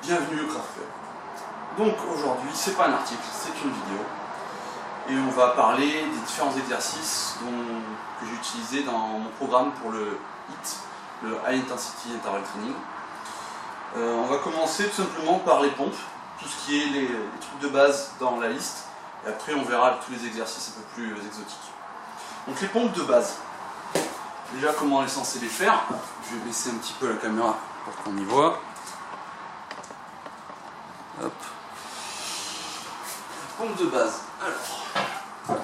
Bienvenue au Craft Club. Donc aujourd'hui, c'est pas un article, c'est une vidéo. Et on va parler des différents exercices que j'ai utilisés dans mon programme pour le HIIT, le High Intensity Interval Training. On va commencer tout simplement par les pompes, tout ce qui est les trucs de base dans la liste. Et après on verra tous les exercices un peu plus exotiques. Donc les pompes de base. Déjà comment on est censé les faire. Je vais baisser un petit peu la caméra pour qu'on y voit. Hop. Pompe de base. Alors,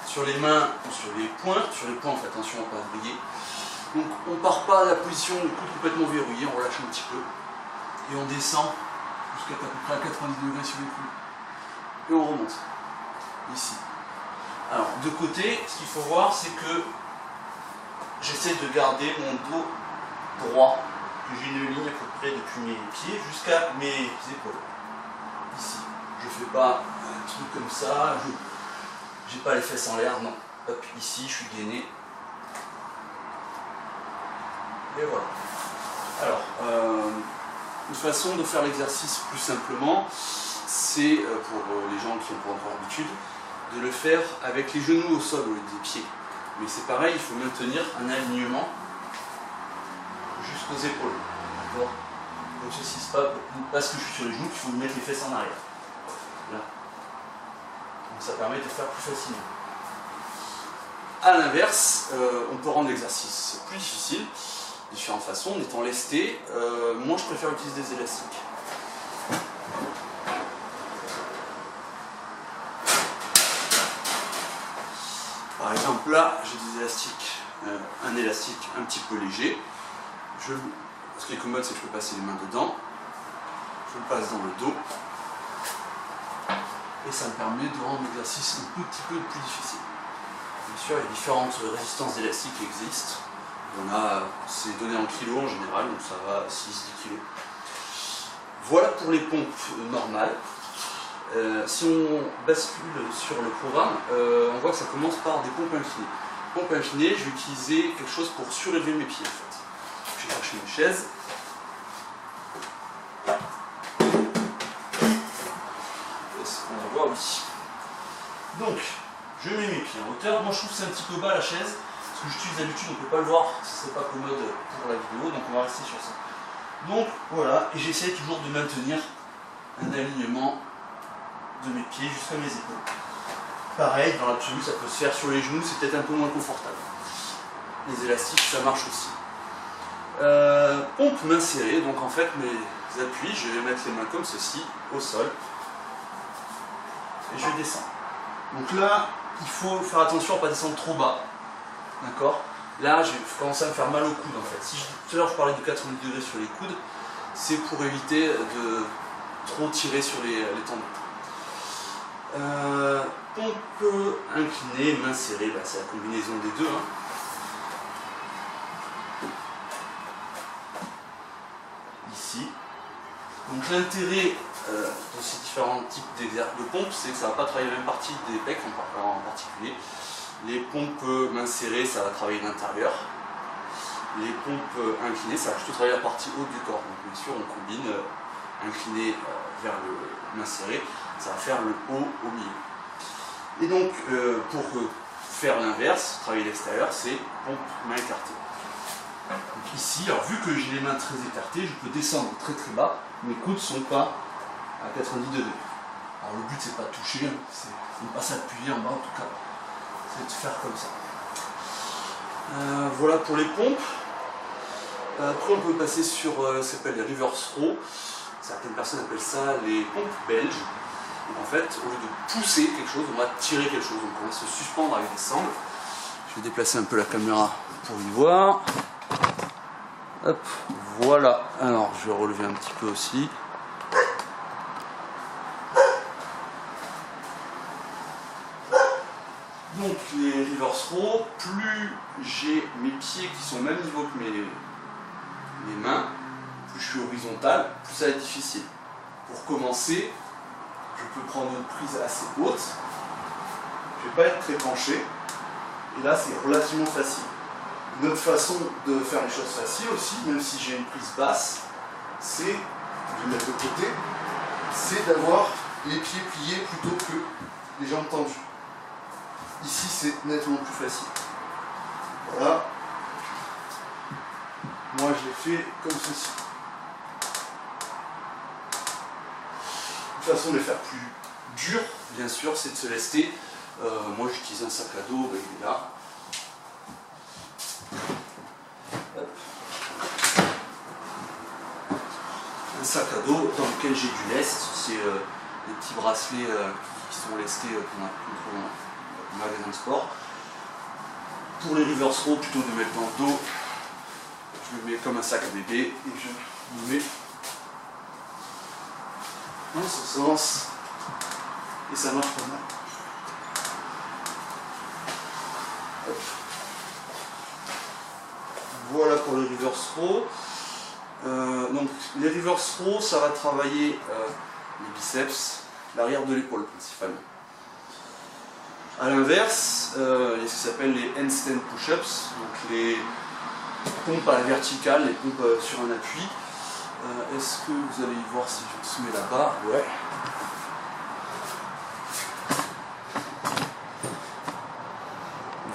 sur les mains ou sur les poings, on fait attention à ne pas vriller. Donc on part pas à la position du coude complètement verrouillé, on relâche un petit peu et on descend jusqu'à peu près à 90 degrés sur les coudes. Et on remonte ici. Alors de côté, ce qu'il faut voir, c'est que j'essaie de garder mon dos droit. J'ai une ligne à peu près depuis mes pieds jusqu'à mes épaules. Ici. Je ne fais pas un truc comme ça, je n'ai pas les fesses en l'air, non. Hop, ici, je suis gainé. Et voilà. Alors, une façon de faire l'exercice plus simplement, c'est pour les gens qui n'ont pas encore l'habitude, de le faire avec les genoux au sol au lieu des pieds. Mais c'est pareil, il faut maintenir un alignement jusqu'aux épaules. D'accord. Donc ceci, c'est pas parce que je suis sur les genoux qu'il faut mettre les fesses en arrière. Là. Donc ça permet de faire plus facilement. A l'inverse, on peut rendre l'exercice plus difficile, de différentes façons, en étant lesté. Moi je préfère utiliser des élastiques. Par exemple là, j'ai des élastiques, un élastique un petit peu léger. Ce qui est commode, c'est que je peux passer les mains dedans. Je le passe dans le dos. Et ça me permet de rendre l'exercice un petit peu plus difficile. Bien sûr, il y a différentes résistances d'élastique qui existent. C'est donné en kilos en général, donc ça va à 6-10 kg. Voilà pour les pompes normales. Si on bascule sur le programme, on voit que ça commence par des pompes inclinées. Pompes inclinées, je vais utiliser quelque chose pour surélever mes pieds en fait. Je vais chercher une chaise. Est-ce qu'on la voit? Oui. Donc, je mets mes pieds en hauteur. Moi, je trouve que c'est un petit peu bas la chaise. Ce que j'utilise d'habitude, on ne peut pas le voir. Ce ne serait pas commode pour la vidéo. Donc, on va rester sur ça. Donc, voilà. Et j'essaie toujours de maintenir un alignement de mes pieds jusqu'à mes épaules. Pareil, dans l'absolu, ça peut se faire sur les genoux. C'est peut-être un peu moins confortable. Les élastiques, ça marche aussi. Pompe main serrée, donc en fait mes appuis, je vais mettre les mains comme ceci, au sol, et je descends. Donc là, il faut faire attention à ne pas descendre trop bas, d'accord? Là, je vais commencer à me faire mal au coude en fait. Si tout à l'heure je parlais de 90 degrés sur les coudes, c'est pour éviter de trop tirer sur les tendons. Pompe inclinée, main serrée, bah, c'est la combinaison des deux. Hein. Ici. Donc l'intérêt de ces différents types de pompes, c'est que ça ne va pas travailler la même partie des pecs en particulier. Les pompes main serrée, ça va travailler l'intérieur. Les pompes inclinées, ça va plutôt travailler la partie haute du corps. Donc bien sûr, on combine incliné vers le main serrée, ça va faire le haut au milieu. Et donc, pour faire l'inverse, travailler l'extérieur, c'est pompe main écartée. Donc ici, alors vu que j'ai les mains très écartées, je peux descendre très très bas, mes coudes ne sont pas à 90 degrés. Alors le but c'est pas de toucher, c'est de ne pas s'appuyer en bas en tout cas, c'est de faire comme ça. Voilà pour les pompes. Après on peut passer sur ce qu'on appelle les reverse row. Certaines personnes appellent ça les pompes belges. Donc en fait, au lieu de pousser quelque chose, on va tirer quelque chose. Donc on va se suspendre avec des sangles. Je vais déplacer un peu la caméra pour y voir. Hop, voilà. Alors, je vais relever un petit peu aussi. Donc, les reverse row, plus j'ai mes pieds qui sont au même niveau que mes mains, plus je suis horizontal, plus ça va être difficile. Pour commencer, je peux prendre une prise assez haute. Je ne vais pas être très penché. Et là, c'est relativement facile. Une autre façon de faire les choses faciles aussi, même si j'ai une prise basse, c'est, je vais mettre de côté, c'est d'avoir les pieds pliés plutôt que les jambes tendues. Ici, c'est nettement plus facile. Voilà. Moi, je l'ai fait comme ceci. Une façon de les faire plus durs, bien sûr, c'est de se lester. Moi, j'utilise un sac à dos, ben, il est là. Hop. Un sac à dos dans lequel j'ai du lest. C'est des petits bracelets qui sont lestés qu'on trouve en magasin de sport. Pour les reverse row, plutôt de mettre dans le dos, je le mets comme un sac à bébé et je le mets dans ce sens et ça marche pas mal. Hop. Voilà pour les reverse row. Donc les reverse row, ça va travailler les biceps, l'arrière de l'épaule principalement. A l'inverse, il y a ce qui s'appelle les handstand push-ups, donc les pompes à la verticale, les pompes sur un appui. Est-ce que vous allez voir si je se mets là-bas? Ouais.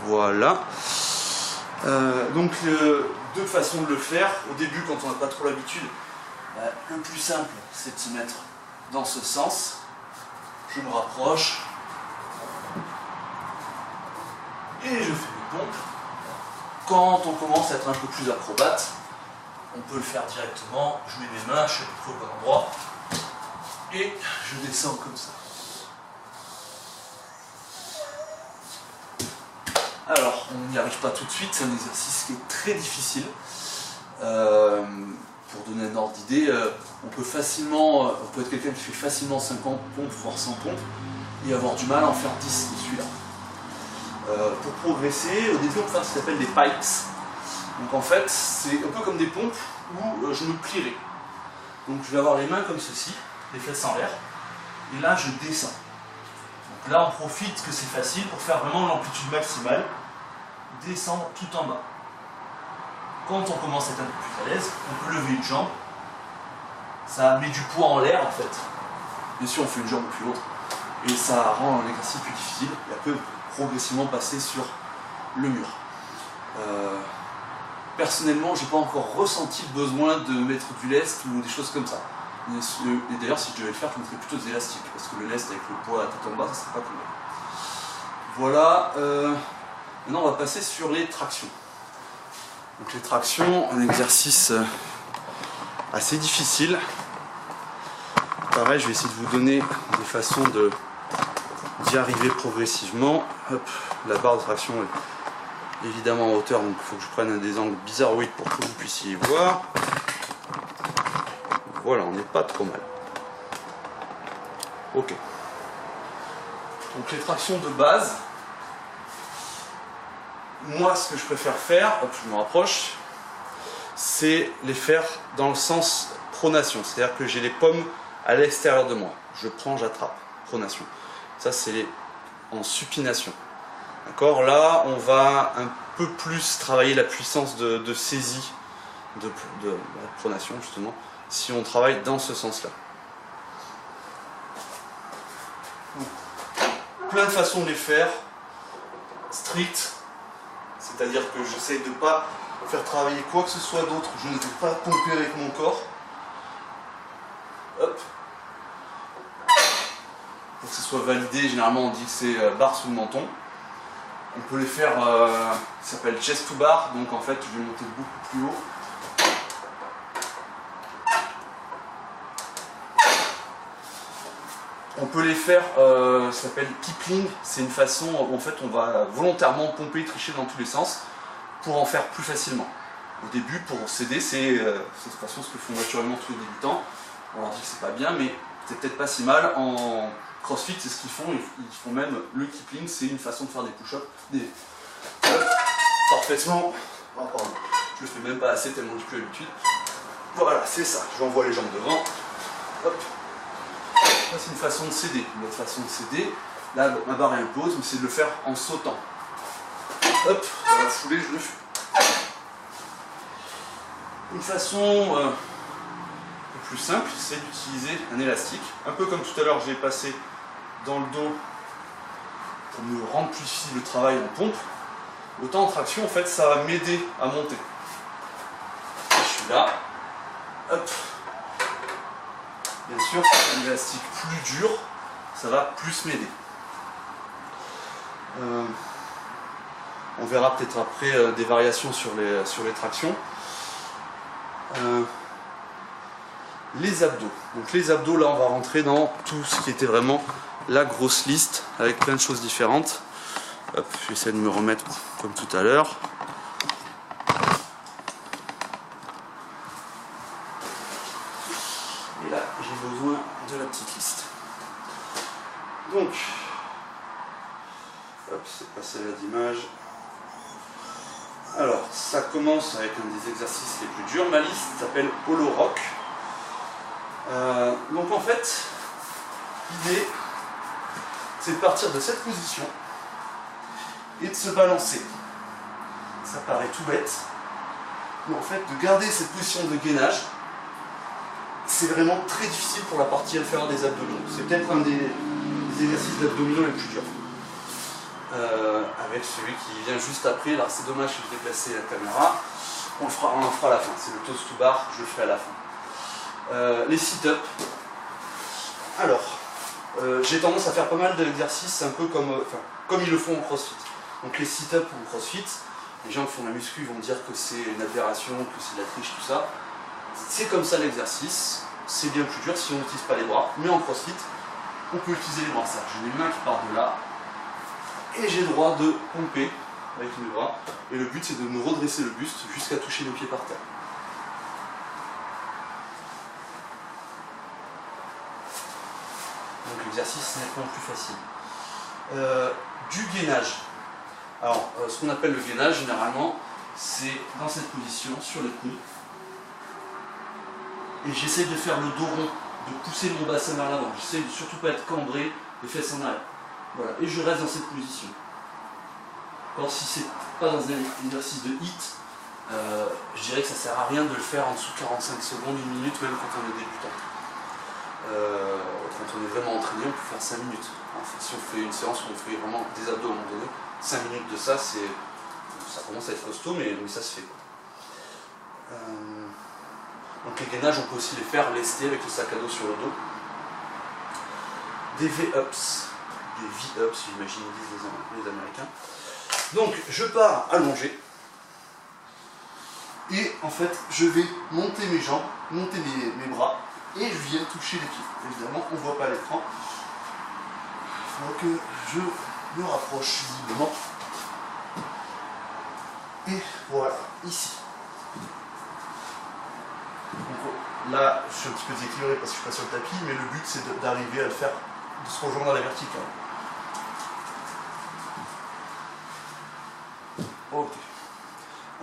Voilà. Donc deux façons de le faire. Au début, quand on n'a pas trop l'habitude, le plus simple, c'est de se mettre dans ce sens. Je me rapproche. Et je fais mes pompes. Quand on commence à être un peu plus acrobate, on peut le faire directement. Je mets mes mains, je suis à peu près au bon endroit. Et je descends comme ça. Alors, on n'y arrive pas tout de suite, c'est un exercice qui est très difficile. Pour donner un ordre d'idée, on peut être quelqu'un qui fait facilement 50 pompes, voire 100 pompes, et avoir du mal à en faire 10 de celui-là. Pour progresser, au début on peut faire ce qu'on appelle des pikes. Donc en fait, c'est un peu comme des pompes où je me plierai. Donc je vais avoir les mains comme ceci, les fesses en l'air, et là je descends. Donc là on profite que c'est facile pour faire vraiment l'amplitude maximale, descendre tout en bas. Quand on commence à être un peu plus à l'aise, on peut lever une jambe, ça met du poids en l'air en fait. Bien sûr on fait une jambe puis l'autre, et ça rend l'exercice plus difficile, et après on peut progressivement passer sur le mur. Personnellement, j'ai pas encore ressenti le besoin de mettre du lest ou des choses comme ça. Et d'ailleurs, si je devais le faire, je mettrais plutôt des élastiques, parce que le lest avec le poids à tête en bas, ça serait pas cool. Voilà. Maintenant, on va passer sur les tractions. Donc les tractions, un exercice assez difficile. Pareil, je vais essayer de vous donner des façons d'y arriver progressivement. Hop, la barre de traction est évidemment en hauteur, donc il faut que je prenne des angles bizarroïdes pour que vous puissiez voir. Voilà, on n'est pas trop mal. Ok. Donc les tractions de base, moi ce que je préfère faire, hop, je me rapproche, c'est les faire dans le sens pronation, c'est-à-dire que j'ai les paumes à l'extérieur de moi. Je prends, j'attrape, pronation. Ça c'est en supination. D'accord, là on va un peu plus travailler la puissance de saisie de la pronation justement, si on travaille dans ce sens-là. Plein de façons de les faire, strict, c'est-à-dire que j'essaie de ne pas faire travailler quoi que ce soit d'autre, je ne vais pas pomper avec mon corps. Hop. Pour que ce soit validé, généralement on dit que c'est barre sous le menton. On peut les faire, ça s'appelle chest to bar, donc en fait je vais monter beaucoup plus haut. On peut les faire, ça s'appelle kipling, c'est une façon où en fait on va volontairement pomper, tricher dans tous les sens pour en faire plus facilement. Au début, pour s'aider, c'est de toute façon ce que font naturellement tous les débutants. On leur dit que c'est pas bien, mais c'est peut-être pas si mal. En CrossFit, c'est ce qu'ils font, ils font même le kipling, c'est une façon de faire des push-ups, parfaitement. Oh, pardon. Je le fais même pas assez tellement j'ai plus l'habitude. Voilà, c'est ça. J'envoie les jambes devant. Hop. Ça c'est une façon de s'aider. Une autre façon de s'aider, là ma barre est un peu haute, mais c'est de le faire en sautant. Hop, dans la foulée je le fais. Une façon plus simple, c'est d'utiliser un élastique, un peu comme tout à l'heure j'ai passé dans le dos pour me rendre plus difficile le travail en pompe. Autant en traction, en fait, ça va m'aider à monter. Je suis là, hop. Bien sûr, un élastique plus dur, ça va plus m'aider. On verra peut-être après des variations sur les tractions. Les abdos. Donc les abdos, là on va rentrer dans tout ce qui était vraiment la grosse liste avec plein de choses différentes. Hop, je vais essayer de me remettre comme tout à l'heure. Et là j'ai besoin de la petite liste. Donc, hop, c'est pas celle-là d'image. Alors, ça commence avec un des exercices les plus durs. Ma liste s'appelle Holo Rock. Donc en fait, l'idée, c'est de partir de cette position et de se balancer. Ça paraît tout bête, mais en fait, de garder cette position de gainage, c'est vraiment très difficile pour la partie inférieure des abdominaux. C'est peut-être un des exercices d'abdominaux les plus durs. Avec celui qui vient juste après. Alors c'est dommage que je déplacer la caméra. On en fera à la fin. C'est le toast to bar, je le ferai à la fin. Les sit-ups. Alors, j'ai tendance à faire pas mal d'exercices un peu comme ils le font en crossfit. Donc les sit-ups en crossfit, les gens qui font la muscu vont dire que c'est une aberration, que c'est de la triche, tout ça. C'est comme ça l'exercice. C'est bien plus dur si on n'utilise pas les bras. Mais en crossfit, on peut utiliser les bras. J'ai mes mains qui partent de là. Et j'ai le droit de pomper avec mes bras. Et le but, c'est de me redresser le buste jusqu'à toucher mes pieds par terre. Donc l'exercice est nettement plus facile. Du gainage. Alors, ce qu'on appelle le gainage, généralement, c'est dans cette position, sur les coudes. Et j'essaie de faire le dos rond, de pousser mon bassin vers l'avant. J'essaie de surtout pas être cambré, les fesses en arrière. Voilà. Et je reste dans cette position. Alors si c'est pas dans un exercice de HIIT, je dirais que ça sert à rien de le faire en dessous de 45 secondes, 1 minute, même quand on est débutant. Quand on est vraiment entraîné, on peut faire 5 minutes. Enfin, si on fait une séance où on fait vraiment des abdos à un moment donné, 5 minutes de ça, ça commence à être costaud, mais ça se fait. Donc les gainages, on peut aussi les faire lestés avec le sac à dos sur le dos. Des V-ups. Des V-ups, j'imagine ils disent les Américains. Donc je pars allongé et en fait je vais monter mes jambes, monter mes bras et je viens toucher les pieds. Évidemment on ne voit pas l'écran. Il faut que je me rapproche visiblement. Et voilà, ici. Donc, là je suis un petit peu déséquilibré parce que je suis pas sur le tapis, mais le but c'est d'arriver à le faire, de se rejoindre dans la verticale. Ok.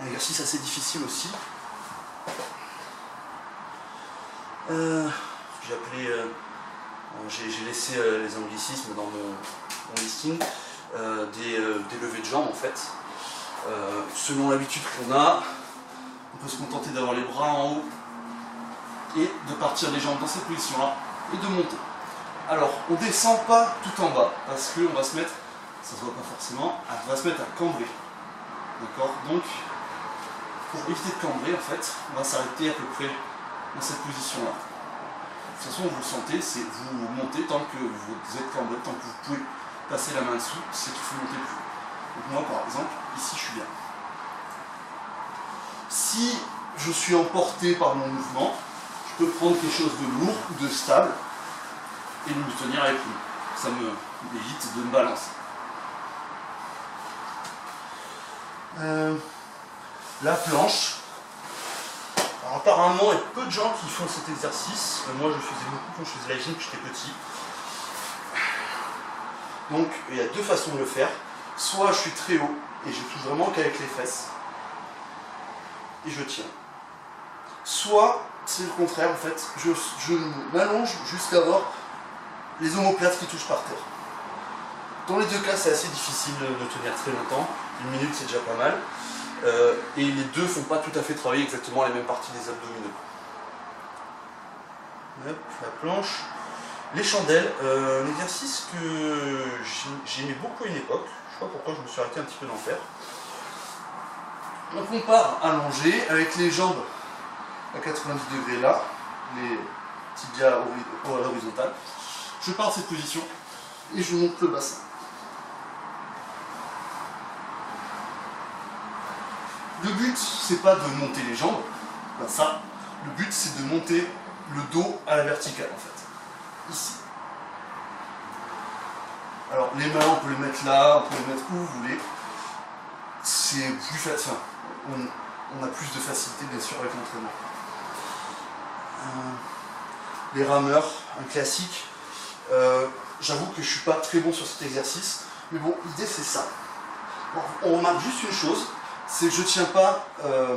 Un exercice assez difficile aussi. J'ai laissé les anglicismes dans mon listing. Des levées de jambes en fait. Selon l'habitude qu'on a, on peut se contenter d'avoir les bras en haut et de partir les jambes dans cette position là et de monter. Alors on descend pas tout en bas parce qu'on va se mettre, ça se voit pas forcément, on va se mettre à cambrer. D'accord. Donc pour éviter de cambrer en fait, on va s'arrêter à peu près dans cette position là. De toute façon vous le sentez, c'est vous montez tant que vous êtes cambré, tant que vous pouvez passer la main dessous, c'est qu'il faut monter plus. Donc moi par exemple, ici je suis bien. Si je suis emporté par mon mouvement, je peux prendre quelque chose de lourd ou de stable et me tenir avec lui. Ça me évite de me balancer. La planche. Alors, apparemment, il y a peu de gens qui font cet exercice. Moi, je le faisais beaucoup quand je faisais la gym, quand j'étais petit. Donc, il y a deux façons de le faire. Soit je suis très haut et je touche vraiment qu'avec les fesses et je tiens. Soit c'est le contraire en fait, je m'allonge jusqu'à avoir les omoplates qui touchent par terre. Dans les deux cas c'est assez difficile de tenir très longtemps, 1 minute c'est déjà pas mal. et les deux ne font pas tout à fait travailler exactement les mêmes parties des abdominaux. Hop, la planche. Les chandelles, un exercice que j'aimais beaucoup à une époque. Je sais pas pourquoi je me suis arrêté un petit peu d'en faire. Donc on part allongé avec les jambes à 90 degrés là, les tibias à l'horizontale. Je pars de cette position et je monte le bassin. Le but, c'est pas de monter les jambes, ben ça. Le but, c'est de monter le dos à la verticale en fait. Ici. Alors les mains, on peut les mettre là, on peut les mettre où vous voulez. C'est plus facile. Enfin, on a plus de facilité bien sûr avec l'entraînement. Les rameurs, un classique. J'avoue que je suis pas très bon sur cet exercice, mais bon, l'idée c'est ça. Alors, on remarque juste une chose, c'est que je tiens pas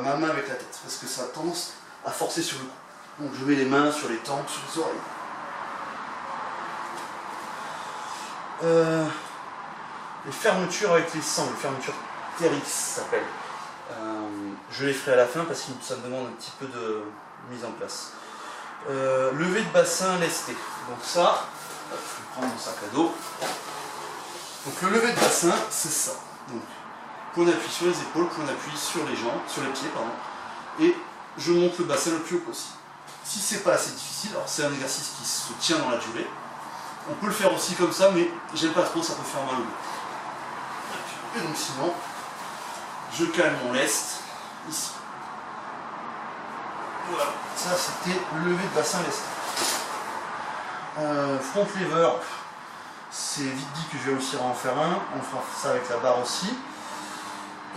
ma main avec la tête, parce que ça a tendance à forcer sur le cou. Donc je mets les mains sur les tempes, sur les oreilles. Les fermetures avec les sangles, les fermetures TRX ça s'appelle. Je les ferai à la fin parce que ça me demande un petit peu de mise en place. Lever de bassin lesté. Donc ça, je vais prendre mon sac à dos. Donc le lever de bassin, c'est ça. Donc point d'appui sur les épaules, point d'appui sur les jambes, sur les pieds, pardon. Et je monte le bassin le plus haut possible. Si c'est pas assez difficile, alors c'est un exercice qui se tient dans la durée. On peut le faire aussi comme ça, mais j'aime pas trop, ça peut faire mal au dos. Et donc sinon, je calme mon lest ici. Voilà, ça c'était le lever de bassin lesté. Front lever, c'est vite dit que je vais réussir à en faire un. On fera ça avec la barre aussi.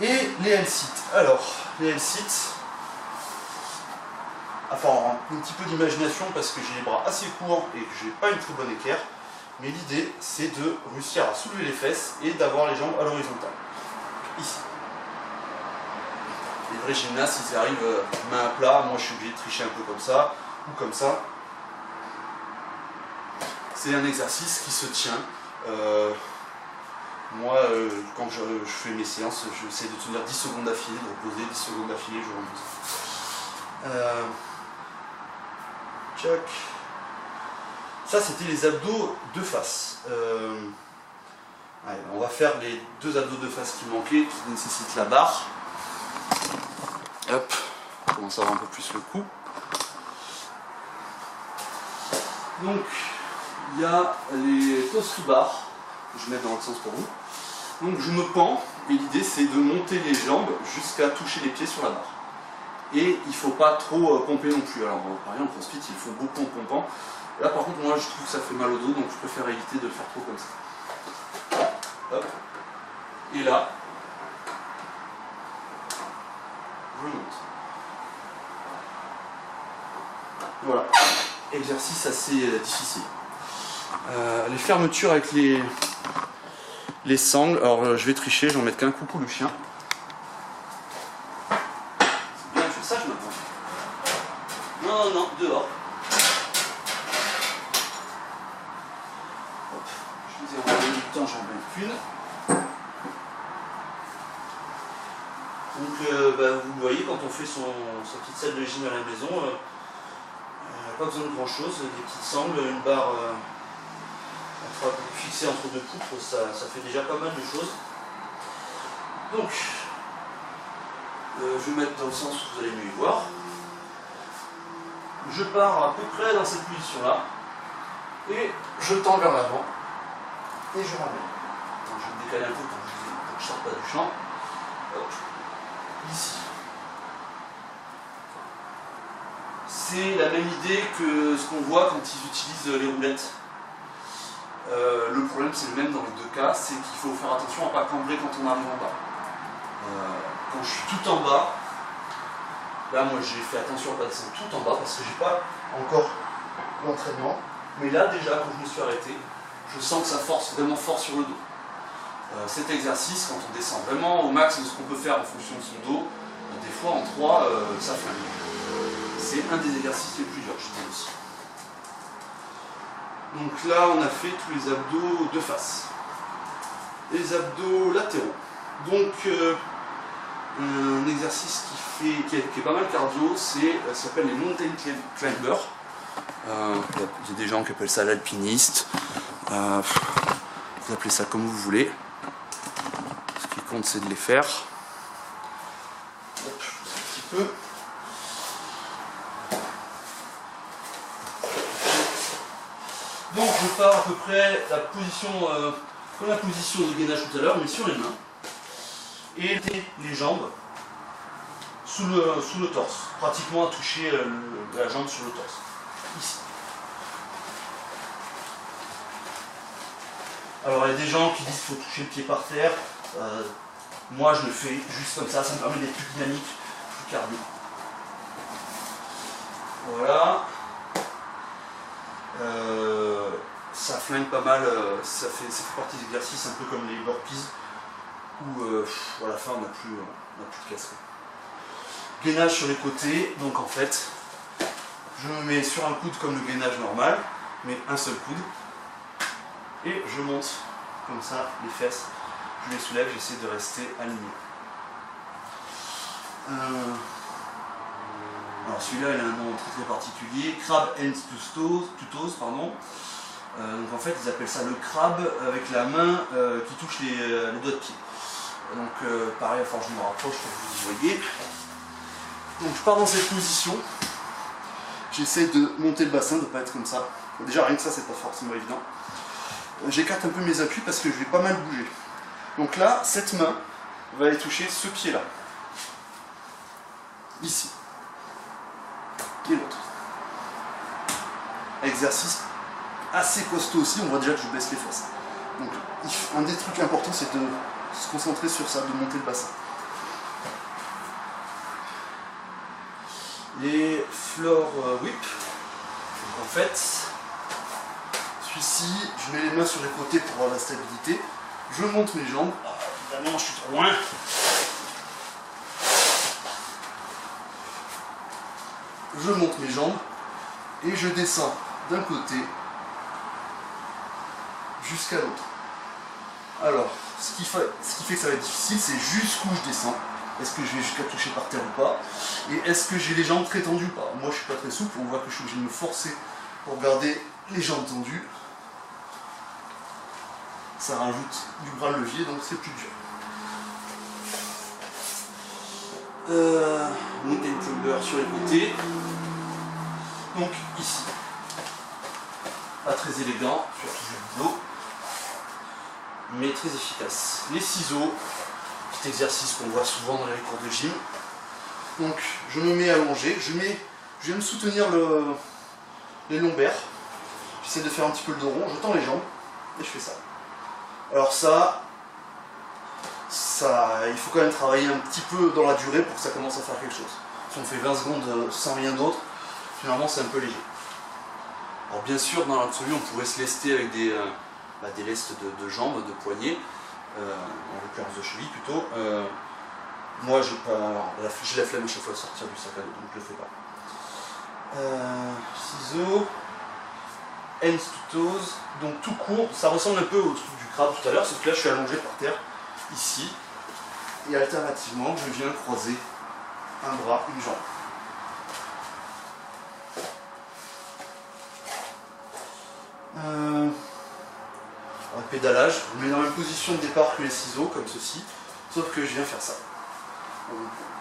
Et les L-sit. Alors, les L-sit, enfin un petit peu d'imagination parce que j'ai les bras assez courts et que je n'ai pas une très bonne équerre. Mais l'idée, c'est de réussir à soulever les fesses et d'avoir les jambes à l'horizontale. Ici. Les vrais gymnastes, ils arrivent main à plat. Moi, je suis obligé de tricher un peu comme ça ou comme ça. C'est un exercice qui se tient. Moi, quand je fais mes séances, j'essaie de tenir 10 secondes d'affilée, de reposer 10 secondes d'affilée, je repose. Tchac. Ça, c'était les abdos de face. Allez, on va faire les deux abdos de face qui manquaient, qui nécessitent la barre. Hop, on commence à avoir un peu plus le cou. Donc, il y a les toes to bar, que je vais mettre dans l'autre sens pour vous. Donc, je me pends, et l'idée c'est de monter les jambes jusqu'à toucher les pieds sur la barre. Et il ne faut pas trop pomper non plus. Alors, par exemple, en CrossFit, ils font beaucoup en pompant. Là, par contre, moi, je trouve que ça fait mal au dos, donc je préfère éviter de le faire trop comme ça. Hop. Et là, je monte. Voilà. Exercice assez difficile. Les fermetures avec les sangles. Alors, je vais tricher, je vais en mettre qu'un. Coucou le chien. C'est bien, je fais ça, je m'attends. Non, non, dehors. Hop. Je vous ai envoyé du temps, j'en mets qu'une. Donc, vous voyez, quand on fait sa petite salle de gym à la maison, pas besoin de grand chose, des petites sangles, une barre fixée entre deux poutres, ça fait déjà pas mal de choses. Donc, je vais mettre dans le sens où vous allez mieux y voir. Je pars à peu près dans cette position là, et je tends vers l'avant, et je ramène. Donc, je vais décaler un peu pour que je ne sorte pas du champ. Hop. Ici. C'est la même idée que ce qu'on voit quand ils utilisent les roulettes. Le problème c'est le même dans les deux cas, c'est qu'il faut faire attention à ne pas cambrer quand on arrive en bas. Quand je suis tout en bas, là moi j'ai fait attention à ne pas descendre tout en bas parce que j'ai pas encore l'entraînement. Mais là déjà quand je me suis arrêté, je sens que ça force vraiment fort sur le dos. Cet exercice, quand on descend vraiment au max de ce qu'on peut faire en fonction de son dos, des fois en 3, ça flingue. C'est un des exercices les plus durs, je trouve aussi. Donc là, on a fait tous les abdos de face. Les abdos latéraux. Donc, un exercice qui est pas mal cardio, ça s'appelle les mountain climbers. Il y a des gens qui appellent ça l'alpiniste. Vous appelez ça comme vous voulez. Ce qui compte, c'est de les faire. Hop, je pousse un petit peu. Donc je pars à peu près la position, comme la position de gainage tout à l'heure, mais sur les mains. Et les jambes sous le torse, pratiquement à toucher la jambe sur le torse. Ici. Alors il y a des gens qui disent qu'il faut toucher le pied par terre. Moi je le fais juste comme ça me permet d'être plus dynamique, plus cardio. Voilà. Ça flingue pas mal, ça fait partie des exercices un peu comme les burpees où à la fin on n'a plus de casse. Gainage sur les côtés, donc en fait je me mets sur un coude comme le gainage normal, mais un seul coude, et je monte comme ça les fesses, je les soulève, j'essaie de rester aligné. Alors celui-là il a un nom très particulier, crab and two toes, pardon. Donc en fait ils appellent ça le crabe avec la main qui touche les doigts de pied. Donc pareil, enfin je me rapproche pour que vous voyez. Donc je pars dans cette position, j'essaie de monter le bassin, de ne pas être comme ça. Déjà rien que ça c'est pas forcément évident. J'écarte un peu mes appuis parce que je vais pas mal bouger. Donc là, cette main va aller toucher ce pied là. Ici. Et l'autre. Exercice assez costaud aussi, on voit déjà que je baisse les fesses. Donc un des trucs importants c'est de se concentrer sur ça, de monter le bassin. Les floor whip, donc en fait, celui-ci, je mets les mains sur les côtés pour avoir la stabilité, je monte mes jambes, évidemment je suis trop loin, je monte mes jambes et je descends d'un côté jusqu'à l'autre. Alors, ce qui fait que ça va être difficile, c'est jusqu'où je descends. Est-ce que je vais jusqu'à toucher par terre ou pas? Et est-ce que j'ai les jambes très tendues ou pas? Moi je suis pas très souple, on voit que je suis obligé de me forcer pour garder les jambes tendues. Ça rajoute du bras de levier, donc c'est plus dur. Mountain climber sur les côtés. Donc ici. Pas très élégant, surtout le dos, mais très efficace. Les ciseaux, petit exercice qu'on voit souvent dans les cours de gym. Donc je me mets allongé, je viens me soutenir les lombaires, j'essaie de faire un petit peu le dos rond, je tends les jambes et je fais ça. Alors ça, il faut quand même travailler un petit peu dans la durée pour que ça commence à faire quelque chose. Si on fait 20 secondes sans rien d'autre, finalement c'est un peu léger. Alors bien sûr, dans l'absolu, on pourrait se lester avec des lestes de jambes, de poignets, en l'occurrence de cheville plutôt. Moi, j'ai la flemme à chaque fois de sortir du sac à dos, donc je le fais pas. Ciseaux, hands to toes, donc tout court, ça ressemble un peu au truc du crabe tout à l'heure, sauf que là je suis allongé par terre, ici, et alternativement, je viens croiser un bras, une jambe. En pédalage, je me mets dans la même position de départ que les ciseaux, comme ceci, sauf que je viens faire ça.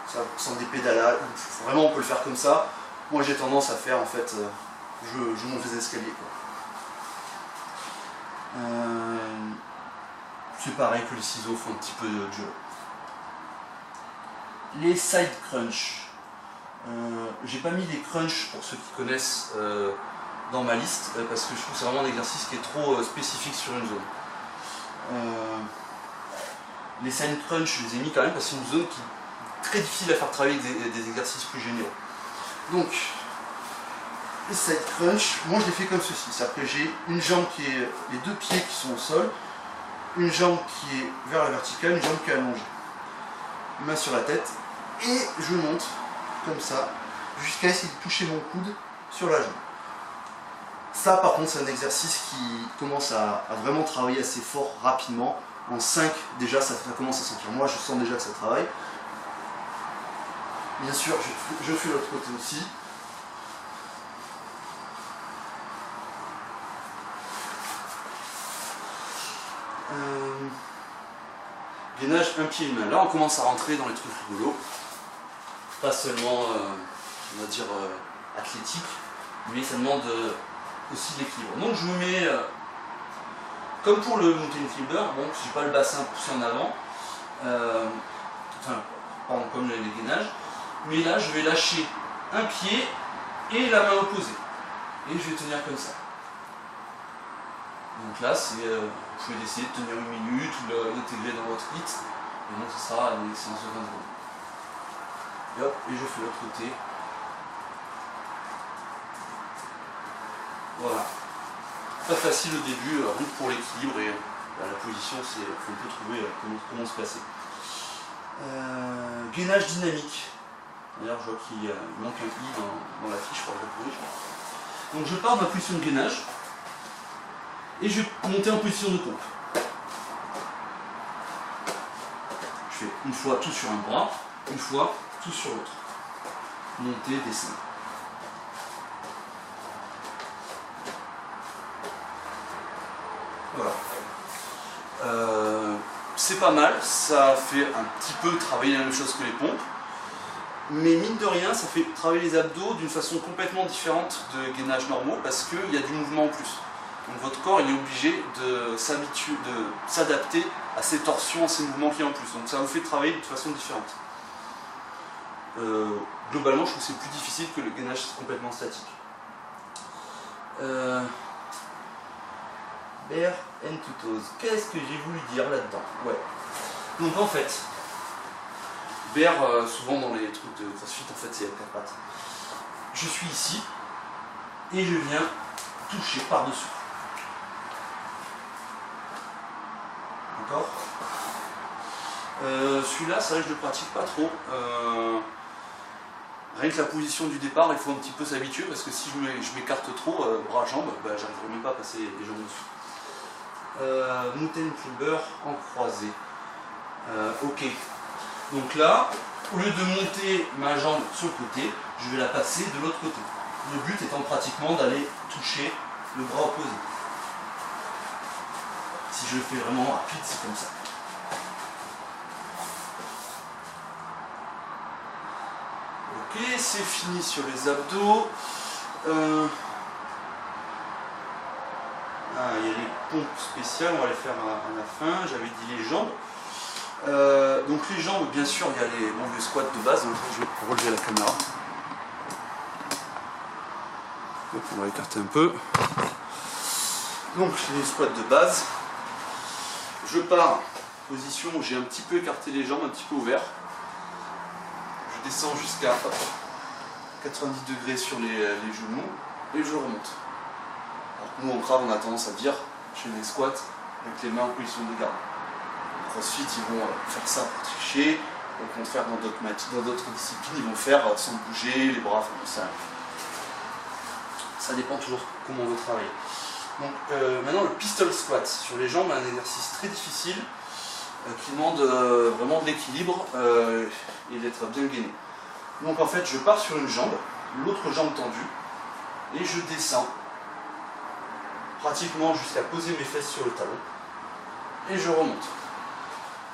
Ça sent des pédalages, vraiment on peut le faire comme ça. Moi j'ai tendance à faire en fait, je monte les escaliers. C'est pareil que les ciseaux font un petit peu dur. Les side crunch. J'ai pas mis les crunch pour ceux qui connaissent dans ma liste parce que je trouve que c'est vraiment un exercice qui est trop spécifique sur une zone. Les side crunch, je les ai mis quand même parce que c'est une zone qui est très difficile à faire travailler avec des exercices plus généraux. Donc, les side crunch, moi je les fais comme ceci. C'est-à-dire que j'ai une jambe qui est, les deux pieds qui sont au sol, une jambe qui est vers la verticale, une jambe qui est allongée. Main sur la tête, et je monte comme ça, jusqu'à essayer de toucher mon coude sur la jambe. Ça par contre c'est un exercice qui commence à vraiment travailler assez fort rapidement. En 5 déjà ça commence à sentir. Moi je sens déjà que ça travaille. Bien sûr, je fais l'autre côté aussi. Gainage un pied et une main. Là, on commence à rentrer dans les trucs rigolos. Pas seulement, on va dire, athlétique, mais ça demande aussi de l'équilibre. Donc, je me mets, comme pour le mountain climber, bon, j'ai pas le bassin poussé en avant, enfin, pardon, comme les gainages, mais là, je vais lâcher un pied et la main opposée. Et je vais tenir comme ça. Donc là, vous pouvez essayer de tenir 1 minute ou l'intégrer dans votre hit. Et donc, ce sera une séance de 20 secondes. Et hop, et je fais l'autre côté. Voilà. Pas facile au début, rien que pour l'équilibre et la position, il faut un peu trouver comment se placer. Gainage dynamique. D'ailleurs, je vois qu'il manque un i dans la fiche pour le corriger. Donc je pars de ma position de gainage et je vais monter en position de pompe. Je fais une fois tout sur un bras, une fois tout sur l'autre. Monter, descendre. Voilà. C'est pas mal, ça fait un petit peu travailler la même chose que les pompes. Mais mine de rien, ça fait travailler les abdos d'une façon complètement différente de gainage normaux parce qu'il y a du mouvement en plus. Donc votre corps il est obligé de s'adapter à ces torsions, à ces mouvements qu'il y a en plus. Donc ça vous fait travailler de façon différente. Globalement, je trouve que c'est plus difficile que le gainage complètement statique. Bear and two toes. Qu'est-ce que j'ai voulu dire là-dedans? Ouais. Donc en fait, bear, souvent dans les trucs de crossfit, en fait c'est avec 4 pattes. Je suis ici et je viens toucher par-dessus. D'accord. Celui-là, c'est vrai que je ne le pratique pas trop. Rien que la position du départ, il faut un petit peu s'habituer parce que si je m'écarte trop, bras-jambes, j'arriverai même pas à passer les jambes dessus. Mountain climber en croisé. Ok. Donc là, au lieu de monter ma jambe sur le côté, je vais la passer de l'autre côté. Le but étant pratiquement d'aller toucher le bras opposé. Si je le fais vraiment rapide, c'est comme ça. Ok, c'est fini sur les abdos. Il y a les pompes spéciales, on va les faire à la fin. J'avais dit les jambes. Donc les jambes, bien sûr, il y a les squats de base. Donc je vais relever la caméra. Hop, on va écarter un peu. Donc les squats de base. Je pars, position où j'ai un petit peu écarté les jambes, un petit peu ouvert. Je descends jusqu'à 90 degrés sur les genoux et je remonte. Alors que nous en crave, on a tendance à dire, je fais mes squats avec les mains en position de garde. En crossfit, ils vont faire ça pour tricher. Au contraire, dans d'autres disciplines, ils vont faire sans bouger, les bras, enfin, ça dépend toujours comment on veut travailler. Donc maintenant le pistol squat sur les jambes, un exercice très difficile qui demande vraiment de l'équilibre et d'être bien gainé. Donc en fait je pars sur une jambe, l'autre jambe tendue et je descends pratiquement jusqu'à poser mes fesses sur le talon et je remonte.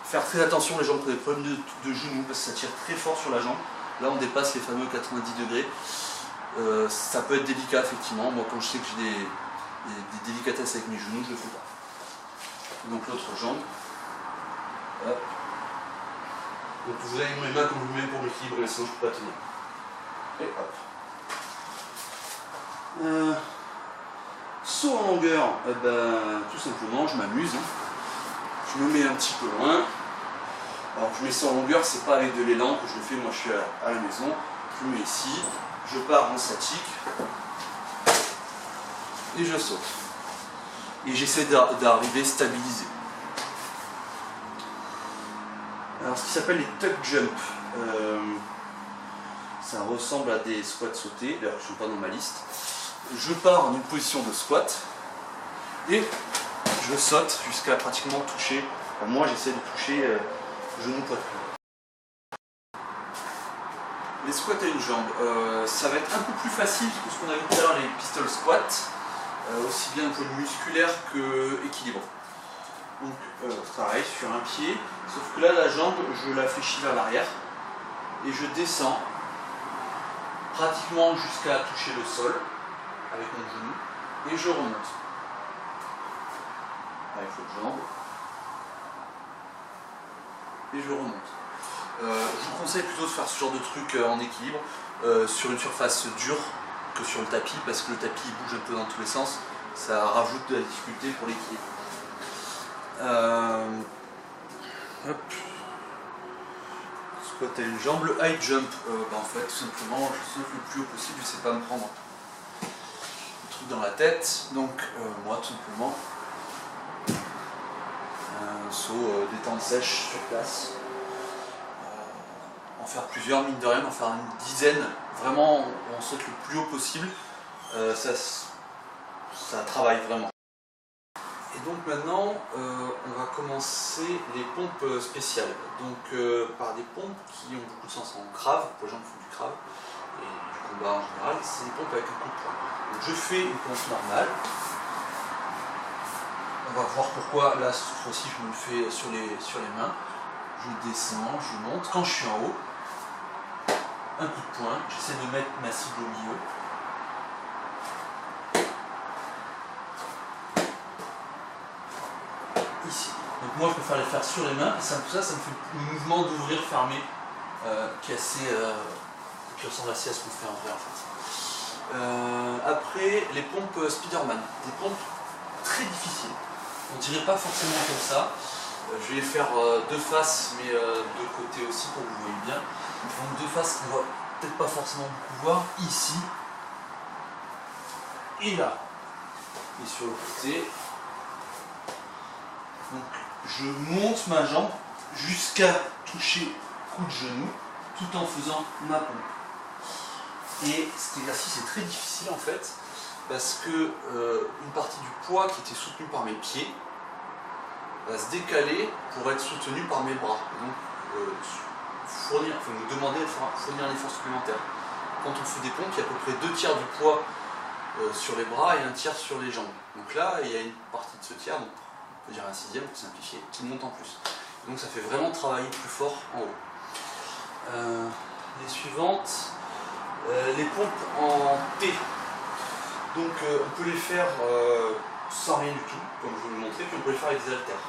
Faire très attention les jambes qui ont des problèmes de genoux parce que ça tire très fort sur la jambe. Là on dépasse les fameux 90 degrés. Ça peut être délicat effectivement. Moi quand je sais que j'ai des délicatesses avec mes genoux, je le fais pas. Donc l'autre jambe. Hop. Donc vous avez mes mains comme vous-même pour m'équilibrer, mais sinon je ne peux pas tenir. Et hop. Saut en longueur, tout simplement, je m'amuse. Je me mets un petit peu loin. Alors je mets ça en longueur, c'est pas avec de l'élan que je le fais, moi je suis à la maison. Je me mets ici, je pars en statique. Et je saute. Et j'essaie d'arriver stabilisé. Alors ce qui s'appelle les tuck jump, ça ressemble à des squats sautés, d'ailleurs je ne suis pas dans ma liste. Je pars en une position de squat et je saute jusqu'à pratiquement toucher, moi j'essaie de toucher genou poitrine. les squats à une jambe, ça va être un peu plus facile que ce qu'on a vu tout à l'heure, les pistol squats, aussi bien au point de vue musculaire que équilibre. Donc pareil, sur un pied, sauf que là la jambe, je la fléchis vers l'arrière et je descends pratiquement jusqu'à toucher le sol avec mon genou et je remonte. Avec l'autre jambe. Et je remonte. Je vous conseille plutôt de faire ce genre de truc en équilibre sur une surface dure que sur le tapis, parce que le tapis il bouge un peu dans tous les sens, ça rajoute de la difficulté pour l'équilibre. Hop. Squat à une jambe, le high jump, en fait tout simplement je saute le plus haut possible, je sais pas me prendre le truc dans la tête, donc moi tout simplement un saut détente sèche sur place, en faire plusieurs, mine de rien, en faire une dizaine, vraiment on saute le plus haut possible, ça travaille vraiment. Et donc maintenant on va commencer les pompes spéciales, donc par des pompes qui ont beaucoup de sens en crave, pour les gens qui font du crave et du combat en général, c'est des pompes avec un coup de poing. Donc je fais une pompe normale. On va voir pourquoi, là cette fois-ci je me le fais sur les mains. Je descends, je monte. Quand je suis en haut, un coup de poing, j'essaie de mettre ma cible au milieu. Ici. Donc moi je préfère les faire sur les mains, tout ça, ça me fait le mouvement d'ouvrir, fermer, qui est assez, qui ressemble assez à ce qu'on fait en vrai en fait. Après, les pompes Spiderman, des pompes très difficiles. On dirait pas forcément comme ça. Je vais les faire de face, mais de côté aussi pour que vous voyez bien. Donc de face, on va peut-être pas forcément beaucoup voir, ici et là. Et sur le côté. Donc je monte ma jambe jusqu'à toucher le coup de genou, tout en faisant ma pompe. Et cet exercice est très difficile en fait, parce que une partie du poids qui était soutenu par mes pieds va se décaler pour être soutenu par mes bras. Donc me demander de fournir un effort supplémentaire. Quand on fait des pompes, il y a à peu près 2 tiers du poids sur les bras et 1 tiers sur les jambes. Donc là, il y a une partie de ce tiers, donc on peut dire un 6e pour simplifier, qui monte en plus. Donc ça fait vraiment travailler plus fort en haut. Les suivantes, les pompes en T. Donc on peut les faire sans rien du tout, comme je vais vous le montrer, puis on peut les faire avec des haltères.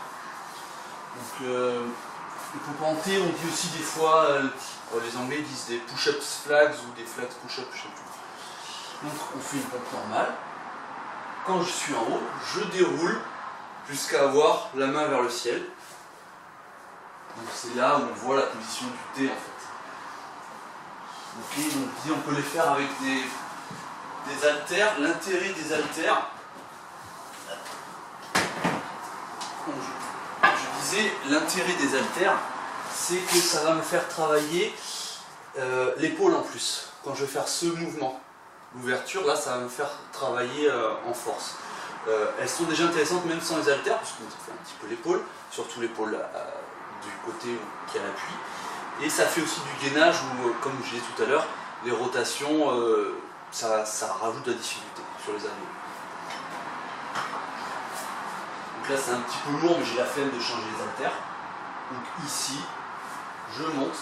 Donc les pompes en T, on dit aussi des fois, les Anglais disent des push-ups flags ou des flags push-ups, je sais plus. Donc on fait une pompe normale. Quand je suis en haut, je déroule jusqu'à avoir la main vers le ciel. Donc c'est là où on voit la position du T en fait. Okay, donc on peut les faire avec des haltères. L'intérêt des haltères, je disais, l'intérêt des haltères, c'est que ça va me faire travailler l'épaule en plus. Quand je vais faire ce mouvement, l'ouverture, là ça va me faire travailler en force. Elles sont déjà intéressantes même sans les haltères, puisqu'on fait un petit peu l'épaule, surtout l'épaule du côté qui a l'appui. Et ça fait aussi du gainage où, comme je disais tout à l'heure, les rotations, ça rajoute de la difficulté sur les abdos. Donc là c'est un petit peu lourd, mais j'ai la flemme de changer les haltères. Donc ici, je monte.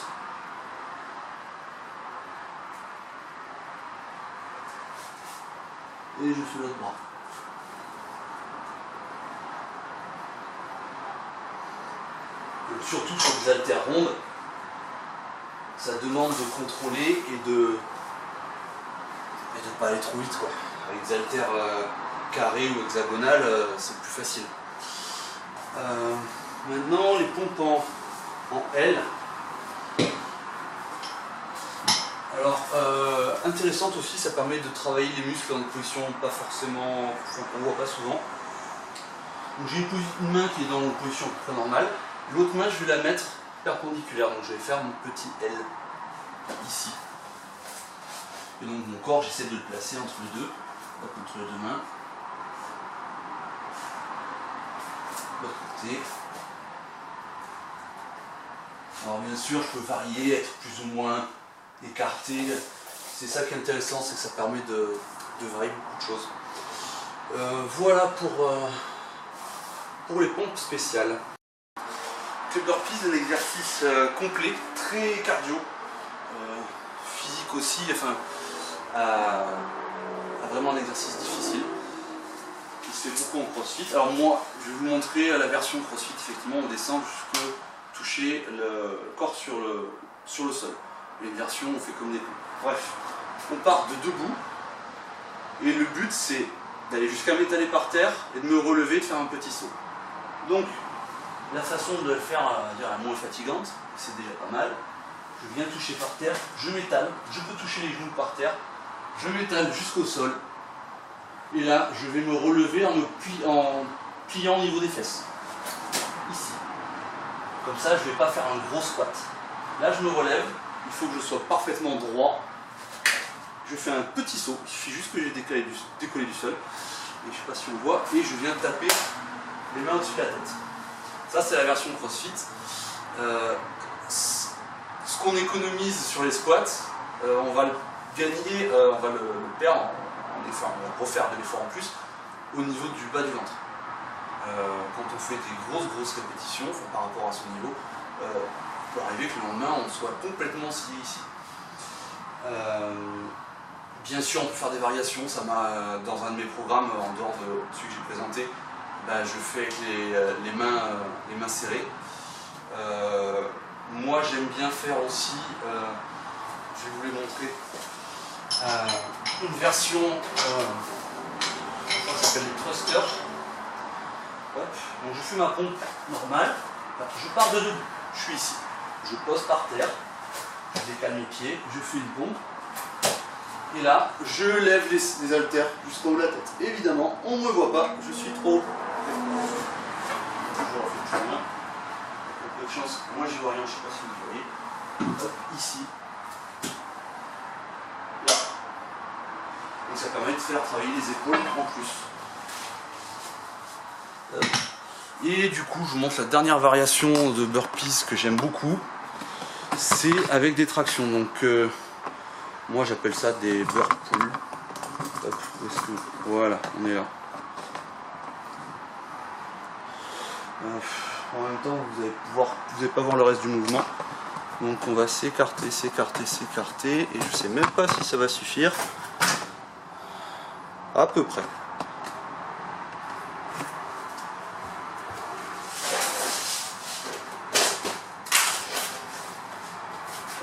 Et je fais l'autre bras. Donc, surtout sur des haltères rondes, ça demande de contrôler et de pas aller trop vite quoi. Avec des haltères carrées ou hexagonales, c'est plus facile. Maintenant les pompes en L. Alors intéressante aussi, ça permet de travailler les muscles dans une position pas forcément, qu'on voit pas souvent. Donc j'ai une main qui est dans une position très normale, l'autre main je vais la mettre perpendiculaire, donc je vais faire mon petit L ici. Et donc mon corps, j'essaie de le placer entre les deux, entre les deux mains. De l'autre côté. Alors bien sûr, je peux varier, être plus ou moins écarté. C'est ça qui est intéressant, c'est que ça permet de varier beaucoup de choses. Voilà pour les pompes spéciales. Le burpees est un exercice complet, très cardio, physique aussi, enfin, vraiment un exercice difficile. Il se fait beaucoup en crossfit. Alors moi, je vais vous montrer la version crossfit, effectivement, on descend jusqu'à toucher le corps sur le sol. Les versions, on fait comme des pompes. Bref, on part de debout, et le but c'est d'aller jusqu'à m'étaler par terre et de me relever, de faire un petit saut. Donc, la façon de le faire est moins fatigante, c'est déjà pas mal. Je viens toucher par terre, je m'étale, je peux toucher les genoux par terre, je m'étale jusqu'au sol. Et là, je vais me relever en pliant au niveau des fesses. Ici. Comme ça, je ne vais pas faire un gros squat. Là, je me relève, il faut que je sois parfaitement droit. Je fais un petit saut, il suffit juste que j'ai décollé du sol. Et je ne sais pas si on voit, et je viens taper les mains au-dessus de la tête. Ça, c'est la version CrossFit. Ce qu'on économise sur les squats, on va le gagner, on va le perdre en effort, on va refaire de l'effort en plus au niveau du bas du ventre. Quand on fait des grosses répétitions, enfin, par rapport à son niveau, il peut arriver que le lendemain on soit complètement scié ici. Bien sûr, on peut faire des variations. Ça m'a, dans un de mes programmes, en dehors de celui que j'ai présenté, je fais avec les mains serrées. Moi, j'aime bien faire aussi, je vais vous les montrer, une version, je crois que ça s'appelle les thrusters. Hop. Donc je fais ma pompe normale, je pars de debout, je suis ici, je pose par terre, je décale mes pieds, je fais une pompe. Et là, je lève les haltères jusqu'en haut de la tête. Évidemment, on ne me voit pas, je suis trop haut. Toujours fait toujours bien. Un peu de chance, moi j'y vois rien, je ne sais pas si vous voyez. Hop, ici. Là. Donc ça permet de faire travailler les épaules en plus. Et du coup, je vous montre la dernière variation de burpees que j'aime beaucoup. C'est avec des tractions. Donc, moi j'appelle ça des burp pulls. Voilà, on est là. En même temps, vous n'allez pas voir le reste du mouvement. Donc on va s'écarter, et je sais même pas si ça va suffire. À peu près.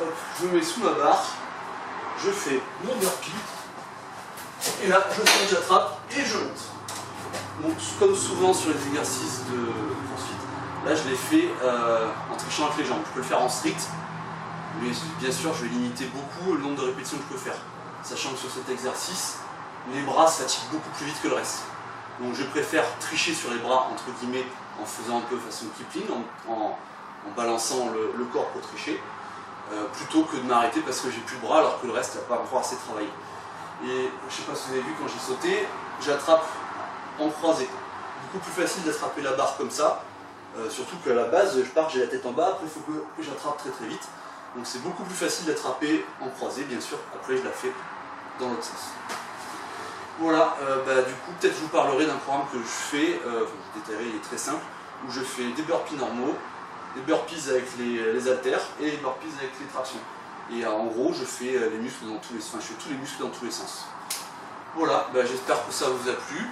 Hop, je me mets sous ma barre. Je fais mon burpee, et là je saute, j'attrape et je monte. Donc comme souvent sur les exercices de CrossFit, là je l'ai fait en trichant avec les jambes. Je peux le faire en strict, mais bien sûr je vais limiter beaucoup le nombre de répétitions que je peux faire. Sachant que sur cet exercice, les bras se fatiguent beaucoup plus vite que le reste. Donc je préfère tricher sur les bras, entre guillemets, en faisant un peu façon Kipling, en balançant le corps pour tricher. Plutôt que de m'arrêter parce que j'ai plus de bras alors que le reste n'a pas encore assez travaillé. Et je sais pas si vous avez vu, quand j'ai sauté, j'attrape en croisé. Beaucoup plus facile d'attraper la barre comme ça, surtout qu'à la base je pars, j'ai la tête en bas, après il faut que j'attrape très vite. Donc c'est beaucoup plus facile d'attraper en croisé, bien sûr, après je la fais dans l'autre sens. Voilà, du coup peut-être je vous parlerai d'un programme que je fais, je détaillerai, il est très simple, où je fais des burpees normaux, des burpees avec les haltères et des burpees avec les tractions. Et en gros, je fais les muscles dans tous les sens. Enfin, je fais tous les muscles dans tous les sens. Voilà, j'espère que ça vous a plu.